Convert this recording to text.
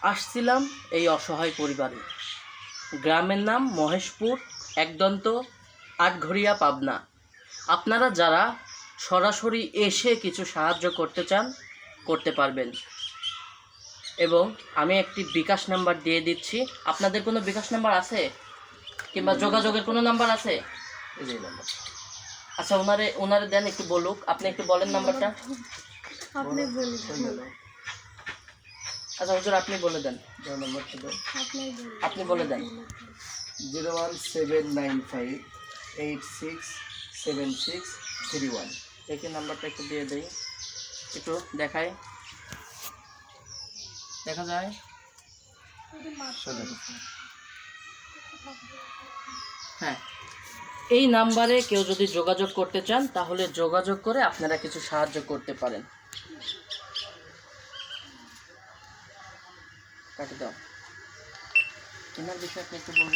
আসছিলাম এই অসহায় পরিবারে। গ্রামের নাম মহেশপুর, একদন্ত, আটঘরিয়া, পাবনা। আপনারা যারা সরাসরি এসে কিছু সাহায্য করতে চান করতে পারবেন। এবং আমি একটি বিকাশ নাম্বার দিয়ে দিচ্ছি। আপনাদের কোনো বিকাশ নাম্বার আছে কিংবা যোগাযোগের কোনো নাম্বার আছে? এই নাম্বার। আচ্ছা, ওনারে দেন, একটু বলুক। আপনি একটু বলেন নাম্বারটা। আপনি বলে আচ্ছা হুজুর, আপনি বলে দেন। নাম্বারটা দেন। আপনি বলে দেন। 01795867631। দেখি নাম্বারটা একটু দিয়ে দেই, একটু দেখায়, দেখা যায়। হ্যাঁ, এই নাম্বারে কেউ যদি যোগাযোগ করতে চান তাহলে যোগাযোগ করে আপনারা কিছু সাহায্য করতে পারেন। কাটে দাও। এনার বিষয়ে আপনি একটু বলবেন।